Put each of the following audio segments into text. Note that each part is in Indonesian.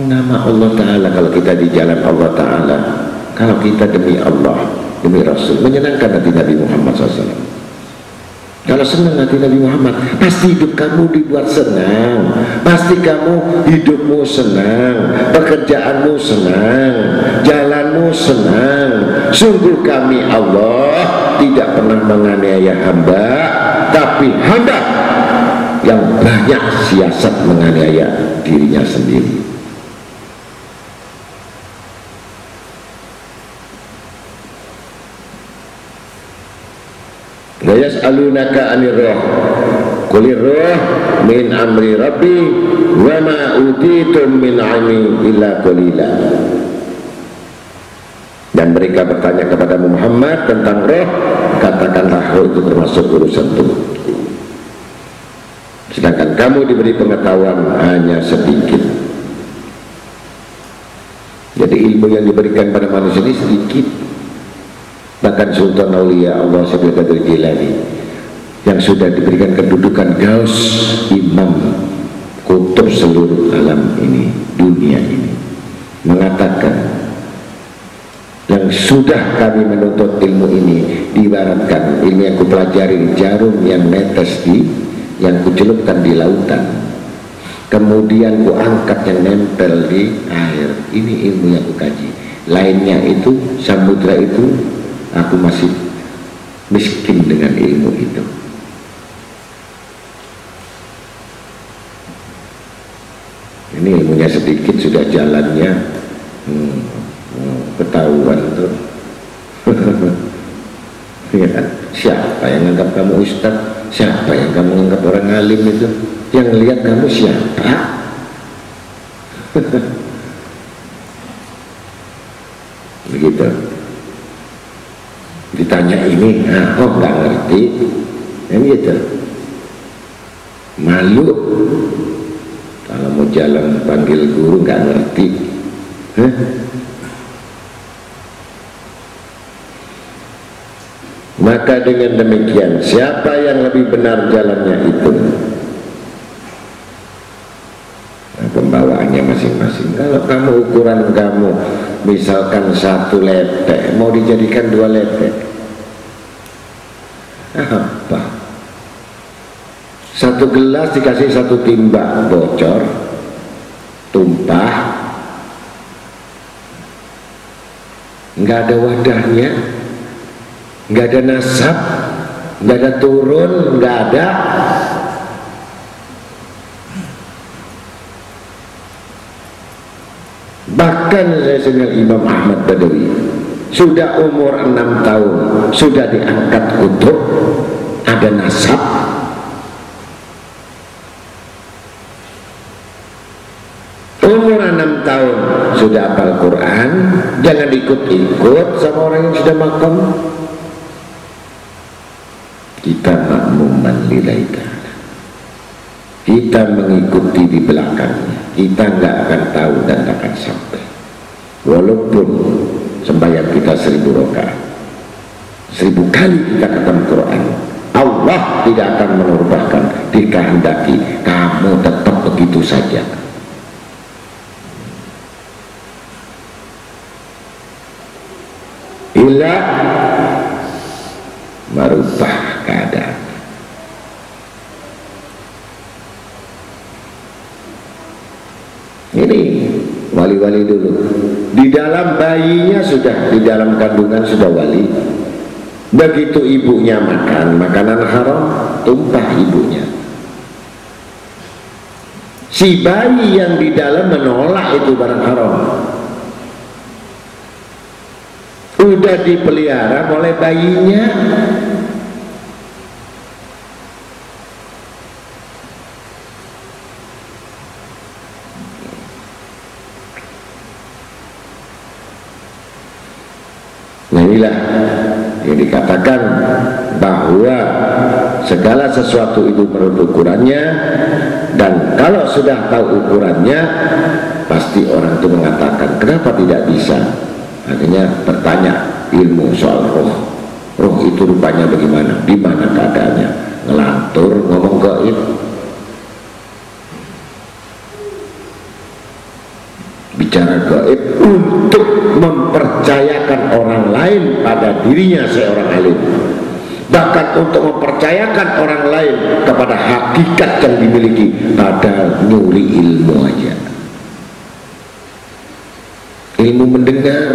nama Allah Ta'ala. Kalau kita di jalan Allah Ta'ala, kalau kita demi Allah, demi Rasul, menyenangkan hati Nabi Muhammad SAW. Kalau senang hati Nabi Muhammad, pasti hidup kamu dibuat senang, pasti kamu hidupmu senang, pekerjaanmu senang, jalanmu senang. Sungguh kami Allah tidak pernah menganiaya hamba, tapi hamba yang banyak siasat menganiaya dirinya sendiri. La yas'alunaka 'anir ruh qulir ruh min amri rabbi wa ma utitum min 'ilmi illa qalila. Dan mereka bertanya kepada Muhammad tentang roh, katakanlah roh itu termasuk urusan Tuhan, sedangkan kamu diberi pengetahuan hanya sedikit. Jadi ilmu yang diberikan pada manusia ini sedikit. Bahkan Sultan Aulia Allah Syekh Qadir Jilani yang sudah diberikan kedudukan Gaus, Imam Kutub seluruh alam ini, dunia ini, mengatakan yang sudah kami menuntut ilmu ini diibaratkan ilmu yang kupelajari jarum yang netes yang kucelupkan di lautan, kemudian kuangkat yang nempel di air. Ini ilmu yang kukaji. Lainnya itu samudra itu aku masih miskin dengan ilmu itu. Ini ilmunya sedikit sudah jalannya ketahuan tuh. Ya kan? Siapa yang anggap kamu ustaz? Siapa yang kamu anggap orang alim itu? Yang lihat kamu siapa? Begitu. Ditanya ini, oh nggak ngerti, yang gitu, malu kalau mau jalan panggil guru nggak ngerti. Maka dengan demikian, siapa yang lebih benar jalannya itu, nah, pembawaannya masing-masing. Kalau kamu ukuran kamu misalkan 1 lepek mau dijadikan 2 lepek, apa? 1 gelas dikasih 1 timba bocor, tumpah, nggak ada wadahnya, nggak ada nasab, nggak ada turun, nggak ada. Bahkan saya dengar Imam Ahmad Badawi sudah umur 6 tahun sudah diangkat kutub, ada nasab. Umur 6 tahun sudah hafal Quran. Jangan ikut-ikut sama orang yang sudah makom. Kita makmuman lillahi ta'ala, kita mengikuti di belakangnya. Kita nggak akan tahu dan akan sampai. Walaupun sembahyang kita 1000 rakaat, 1000 kali kita khatam Quran, Allah tidak akan menurunkan dikehendaki kamu tetap begitu saja. Illa merubah keadaan. Ini wali-wali dulu, di dalam bayinya sudah, di dalam kandungan sudah wali. Begitu ibunya makan makanan haram, tumpah ibunya. Si bayi yang di dalam menolak itu barang haram, udah dipelihara oleh bayinya. Nah inilah yang dikatakan bahwa segala sesuatu itu menurut ukurannya, dan kalau sudah tahu ukurannya pasti orang itu mengatakan kenapa tidak bisa. Akhirnya bertanya ilmu soal roh. Roh itu rupanya bagaimana? Di mana keadaannya? Ngelantur, ngomong gaib. bicara gaib untuk mempercayakan orang lain pada dirinya seorang alim, bahkan untuk mempercayakan orang lain kepada hakikat yang dimiliki, padahal nyuri ilmu aja, ilmu mendengar.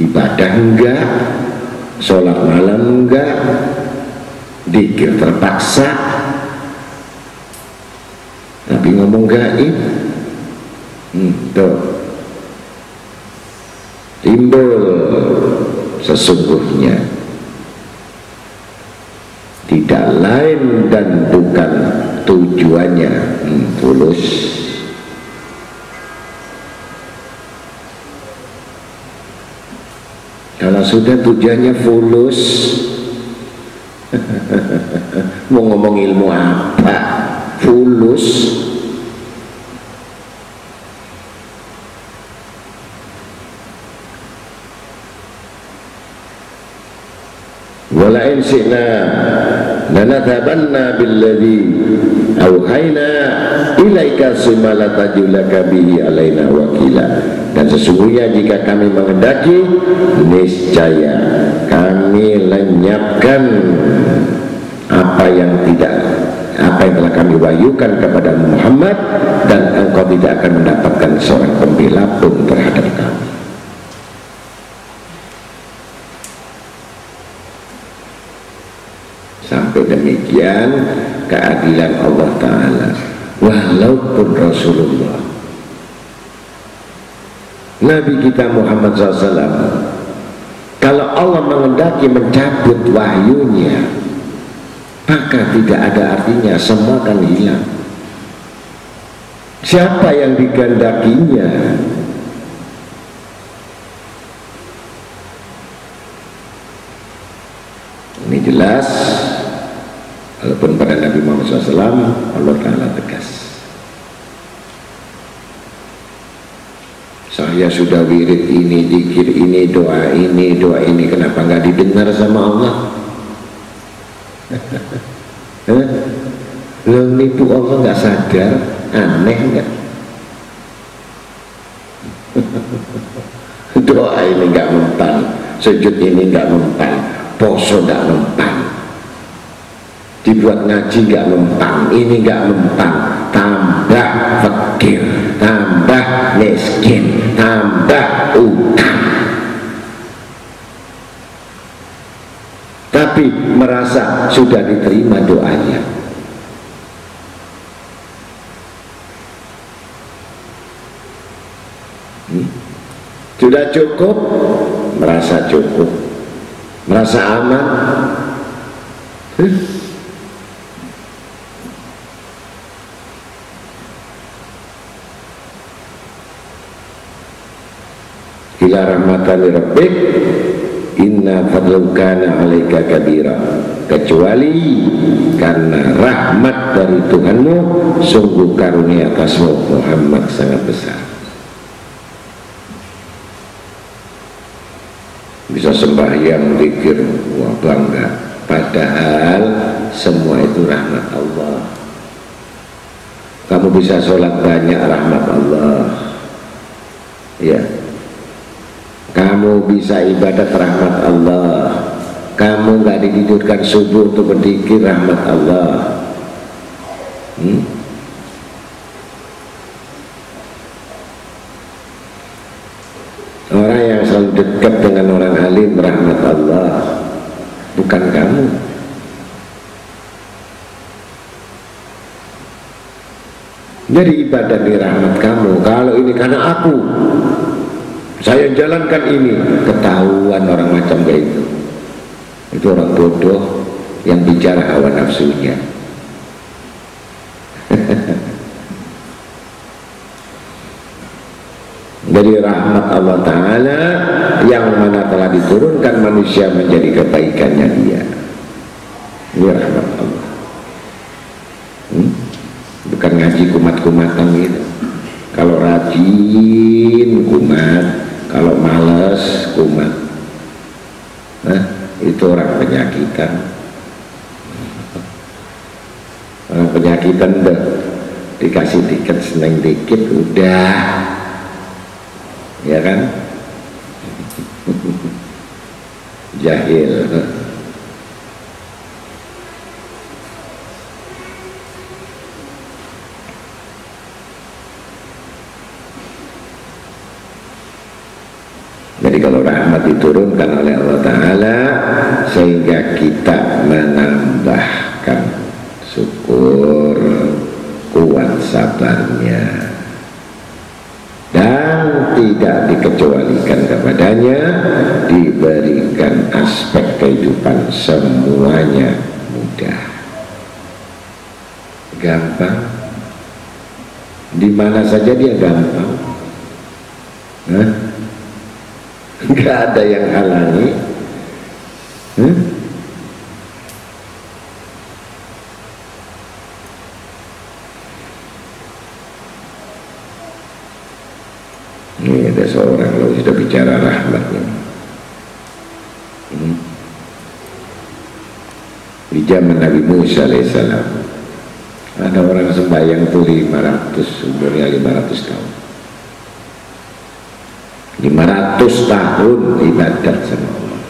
Ibadah enggak, sholat malam enggak, dzikir terpaksa, tapi ngomong gaib. Tuh timbul sesungguhnya tidak lain dan bukan tujuannya fulus. Kalau sudah tujuannya fulus, mau ngomong ilmu apa? Fulus. Wala in syi'na lanadhabanna billadhi auhayna ilaika summa latajulaka bihi alaina wakila. Dan sesungguhnya jika kami menghendaki, niscaya kami lenyapkan apa yang telah kami wahyukan kepada Muhammad, dan engkau tidak akan mendapatkan seorang pembela pun terhadap kami. Sampai demikian keadilan Allah Ta'ala. Walaupun Rasulullah, Nabi kita Muhammad SAW, kalau Allah menghendaki mencabut wahyunya, maka tidak ada artinya, semua akan hilang. Siapa yang digandakinya? Ini jelas, walaupun pada Nabi Muhammad SAW Allah Ta'ala tegas. Saya sudah wirid ini, zikir ini, doa ini, kenapa nggak didengar sama Allah? Lo nipu Allah nggak sadar, aneh nggak? Doa ini nggak mempan, sujud ini nggak mempan, poso nggak mempan, dibuat ngaji nggak mempan, ini nggak mempan, tambah fakir, tambah miskin, tambah utang. Tapi merasa sudah diterima doanya. Sudah cukup, merasa cukup, merasa aman. Ila rahmatan rabbik inna fadlu kana 'alaika kabira, kecuali karena rahmat dari Tuhanmu, sungguh karunia atasmu Muhammad sangat besar. Bisa sembahyang, zikir, wah bangga, padahal semua itu rahmat Allah. Kamu bisa sholat banyak, rahmat Allah, ya. Kamu bisa ibadat, rahmat Allah. Kamu nggak ditidurkan subuh untuk berzikir, rahmat Allah. Orang yang selalu dekat dengan orang alim, rahmat Allah, bukan kamu. Jadi ibadah di rahmat kamu. Kalau ini karena aku, saya jalankan ini, ketahuan orang macam kayak itu orang bodoh yang bicara hawa nafsunya. Jadi rahmat Allah Ta'ala yang mana telah diturunkan manusia menjadi kebaikannya dia. Ini rahmat Allah. Bukan ngaji kumat-kumatan gitu. Kalau rajin kumat, kalau males kumat. Itu orang penyakitan. Orang penyakitan dikasih tiket seneng dikit udah, ya kan? Jahil. Jadi kalau rahmat diturunkan oleh Allah Ta'ala sehingga kita menambahkan syukur, kuat sabarnya, dan tidak dikecualikan kepadanya, diberikan aspek kehidupan semuanya mudah, gampang, di mana saja dia gampang. Nggak ada yang halangi. Ini ada seorang kalau sudah bicara rahmatnya. Di zaman Nabi Musa alaihissalam ada orang sembahyang tuh 500, umurnya 500 tahun. 500 tahun ibadat sama Allah.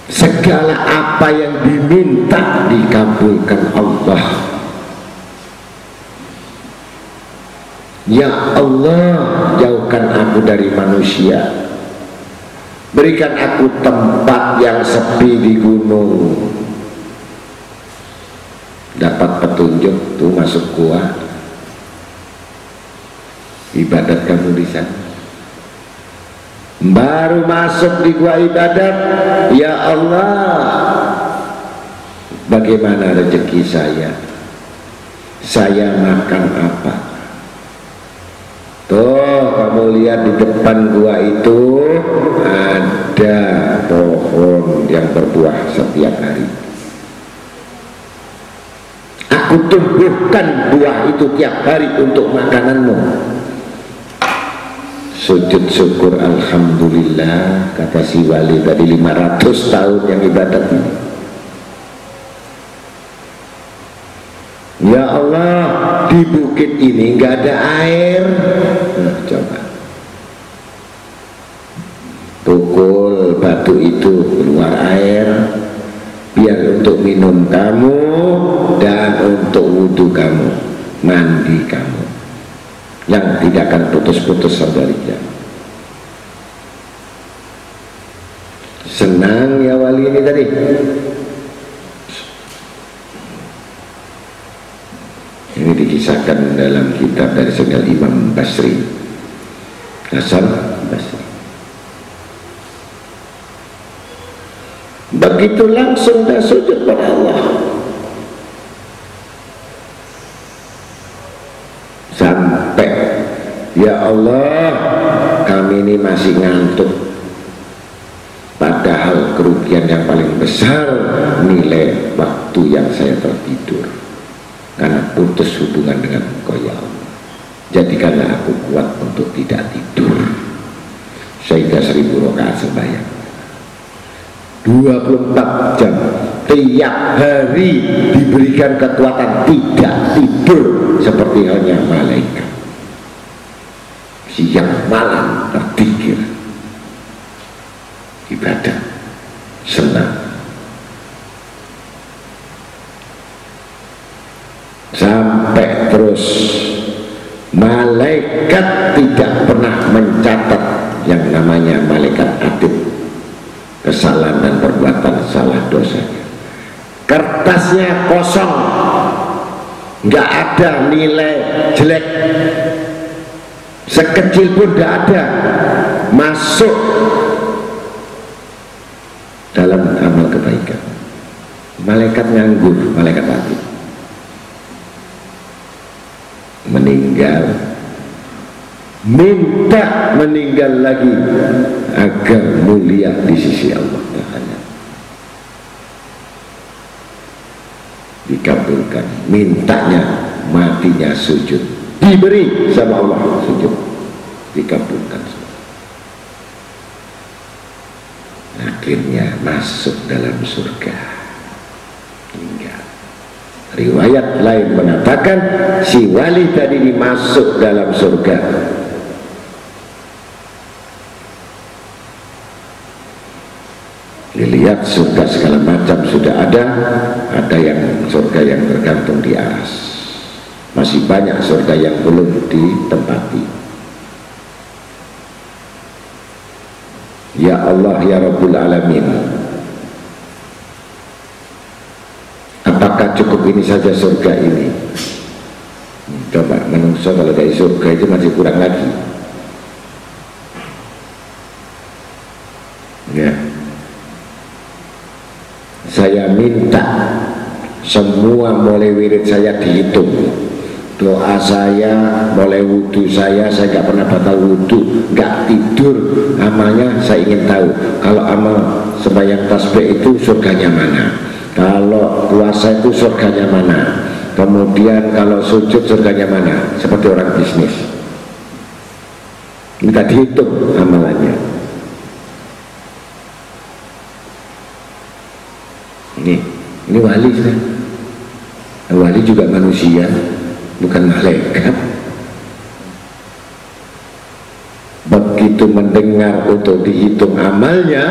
Segala apa yang diminta dikabulkan Allah. Ya Allah, jauhkan aku dari manusia, berikan aku tempat yang sepi di gunung. Dapat petunjuk tuh masuk gua, ibadat kamu di sana. Baru masuk di gua ibadat, ya Allah, bagaimana rezeki saya? Saya makan apa? Tuh kamu lihat di depan gua itu ada pohon yang berbuah setiap hari. Aku tumbuhkan buah itu tiap hari untuk makananmu. Sujud syukur alhamdulillah, kata si wali tadi, 500 tahun yang ibadat ini. Ya Allah, di bukit ini nggak ada air. Nah, coba pukul batu itu keluar air, biar untuk minum kamu dan untuk wudhu kamu, mandi kamu, yang tidak akan putus-putus sampai kiamat. Senang ya wali ini tadi. Ini dikisahkan dalam kitab dari Sayyidina Imam Basri, Hasan Basri. Begitu langsung dah sujud pada Allah, sampai ya Allah, kami ini masih ngantuk, padahal kerugian yang paling besar nilai waktu yang saya tertidur karena putus hubungan dengan Engkau ya Allah. Jadikanlah aku kuat untuk tidak tidur sehingga 1000 rakaat sembahyang 24 jam tiap hari, diberikan kekuatan tidak tidur seperti halnya malaikat. Siang malam terpikir ibadah, senang, sampai terus malaikat tidak pernah mencatat yang namanya malaikat atid, kesalahan dan perbuatan salah dosanya. Kertasnya kosong, nggak ada nilai jelek sekecil pun, nggak ada masuk dalam amal kebaikan. Malaikat nganggur, malaikat atid meninggal, minta meninggal lagi agar mulia di sisi Allah Ta'ala. Dikabulkan, mintanya matinya sujud, diberi sama Allah sujud, dikabulkan. Akhirnya masuk dalam surga. Riwayat lain mengatakan si wali tadi dimasuk dalam surga. Dilihat surga segala macam sudah ada yang surga yang tergantung di aras. Masih banyak surga yang belum ditempati. Ya Allah ya Rabbul Alamin, apakah cukup ini saja surga ini? Coba menungso kalau dari surga itu masih kurang lagi. Ya, saya minta semua mulai wirid saya dihitung, doa saya, mulai wudhu saya nggak pernah batal wudhu, nggak tidur, amalnya saya ingin tahu. Kalau amal sembahyang tasbih itu surganya mana, kalau puasa itu surganya mana, kemudian kalau sujud surganya mana, seperti orang bisnis. Minta dihitung amalannya. Ini wali kan? Wali juga manusia, bukan malaikat. Begitu mendengar untuk dihitung amalnya,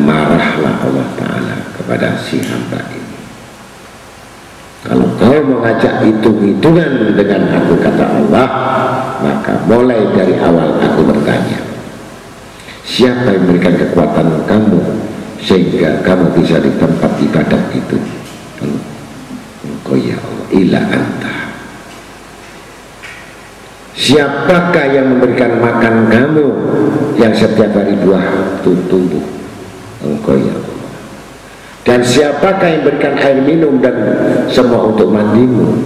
marahlah Allah Ta'ala kepada si hamba ini. Kalau kau mengajak hitung-hitungan dengan aku, kata Allah, maka mulai dari awal aku bertanya, siapa yang memberikan kekuatan kamu sehingga kamu bisa di tempat ibadat itu? Engkau ya Allah, ila anta. Siapakah yang memberikan makan kamu yang setiap hari buah tumbuh? Engkau ya Allah. Dan siapakah yang memberikan air minum dan semua untuk mandimu?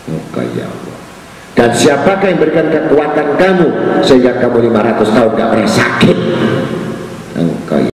Engkau ya Allah. Dan siapakah yang memberikan kekuatan kamu sehingga kamu 500 tahun gak pernah sakit? Engkau ya